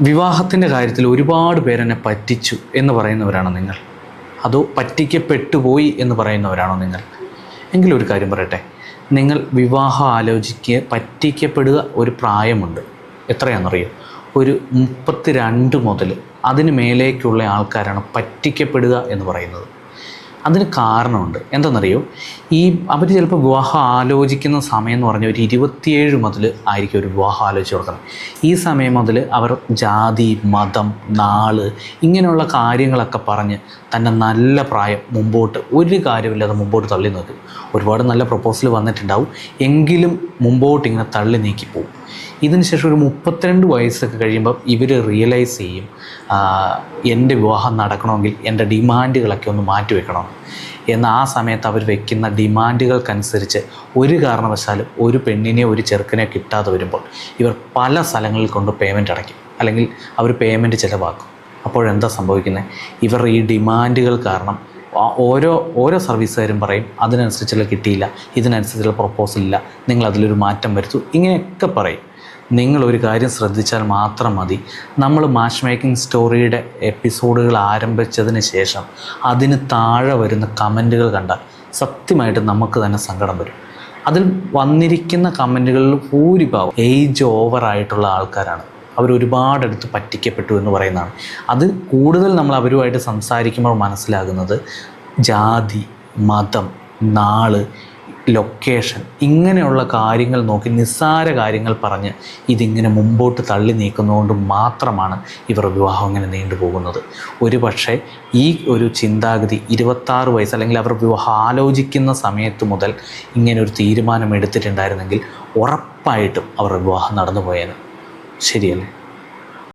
വിവാഹത്തിൻ്റെ കാര്യത്തിൽ ഒരുപാട് പേരെന്നെ പറ്റിച്ചു എന്ന് പറയുന്നവരാണോ നിങ്ങൾ? അതോ പറ്റിക്കപ്പെട്ടുപോയി എന്ന് പറയുന്നവരാണോ നിങ്ങൾ? എങ്കിലൊരു കാര്യം പറയട്ടെ, നിങ്ങൾ വിവാഹം ആലോചിക്കുക, പറ്റിക്കപ്പെടുക ഒരു പ്രായമുണ്ട്. എത്രയാണെന്നറിയോ? ഒരു 32 മുതൽ അതിന് മേലേക്കുള്ള ആൾക്കാരാണ് പറ്റിക്കപ്പെടുക എന്ന് പറയുന്നത്. അതിന് കാരണമുണ്ട്. എന്താണെന്നറിയോ? അവർ ചിലപ്പോൾ വിവാഹം ആലോചിക്കുന്ന സമയം എന്ന് പറഞ്ഞാൽ ഒരു 27 മുതൽ ആയിരിക്കും ഒരു വിവാഹം ആലോചിച്ച് കൊടുക്കണം. ഈ സമയം മുതൽ അവർ ജാതി, മതം, നാള് ഇങ്ങനെയുള്ള കാര്യങ്ങളൊക്കെ പറഞ്ഞ് തന്നെ നല്ല പ്രായം മുമ്പോട്ട് ഒരു കാര്യമില്ലാതെ മുമ്പോട്ട് തള്ളി നോക്കും. ഒരുപാട് നല്ല പ്രൊപ്പോസൽ വന്നിട്ടുണ്ടാവും, എങ്കിലും മുമ്പോട്ട് ഇങ്ങനെ തള്ളി നീക്കിപ്പോവും. ഇതിന് ശേഷം ഒരു 32 വയസ്സൊക്കെ കഴിയുമ്പം ഇവർ റിയലൈസ് ചെയ്യും, എൻ്റെ വിവാഹം നടക്കണമെങ്കിൽ എൻ്റെ ഡിമാൻഡുകളൊക്കെ ഒന്ന് മാറ്റി വെക്കണം. എന്നാൽ ആ സമയത്ത് അവർ വയ്ക്കുന്ന ഡിമാൻഡുകൾക്കനുസരിച്ച് ഒരു കാരണവശാലും ഒരു പെണ്ണിനെ ഒരു ചെറുക്കനെ കിട്ടാതെ വരുമ്പോൾ ഇവർ പല സ്ഥലങ്ങളിൽ കൊണ്ട് പേയ്മെൻറ്റ് അടയ്ക്കും, അല്ലെങ്കിൽ അവർ പേയ്മെൻറ്റ് ചിലവാക്കും. അപ്പോഴെന്താ സംഭവിക്കുന്നത്? ഇവർ ഈ ഡിമാൻഡുകൾ കാരണം ഓരോ സർവീസുകാരും പറയും അതിനനുസരിച്ചുള്ള കിട്ടിയില്ല, ഇതിനനുസരിച്ചുള്ള പ്രൊപ്പോസൽ ഇല്ല, നിങ്ങൾ അതിലൊരു മാറ്റം വരുത്തൂ, ഇങ്ങനെയൊക്കെ പറയും. നിങ്ങളൊരു കാര്യം ശ്രദ്ധിച്ചാൽ മാത്രം മതി, നമ്മൾ മാച്ച് മേക്കിംഗ് സ്റ്റോറിയുടെ എപ്പിസോഡുകൾ ആരംഭിച്ചതിന് ശേഷം അതിന് താഴെ വരുന്ന കമൻറ്റുകൾ കണ്ടാൽ സത്യമായിട്ട് നമുക്ക് തന്നെ സങ്കടം വരും. അതിൽ വന്നിരിക്കുന്ന കമൻറ്റുകളിൽ ഭൂരിഭാഗം ഏജ് ഓവറായിട്ടുള്ള ആൾക്കാരാണ്. അവരൊരുപാടടുത്ത് പറ്റിക്കപ്പെട്ടു എന്ന് പറയുന്നതാണ്. അത് കൂടുതൽ നമ്മൾ അവരുമായിട്ട് സംസാരിക്കുമ്പോൾ മനസ്സിലാകുന്നത് ജാതി, മതം, നാള്, ലൊക്കേഷൻ ഇങ്ങനെയുള്ള കാര്യങ്ങൾ നോക്കി നിസ്സാര കാര്യങ്ങൾ പറഞ്ഞ് ഇതിങ്ങനെ മുമ്പോട്ട് തള്ളി നീക്കുന്നതുകൊണ്ട് മാത്രമാണ് ഇവർ വിവാഹം ഇങ്ങനെ നീണ്ടുപോകുന്നത്. ഒരു പക്ഷേ ഈ ഒരു ചിന്താഗതി 26 വയസ്സ് അല്ലെങ്കിൽ അവർ വിവാഹം ആലോചിക്കുന്ന സമയത്ത് മുതൽ ഇങ്ങനെ ഒരു തീരുമാനം എടുത്തിട്ടുണ്ടായിരുന്നെങ്കിൽ ഉറപ്പായിട്ടും അവരുടെ വിവാഹം നടന്നു പോയേനെ. ശരിയല്ലേ?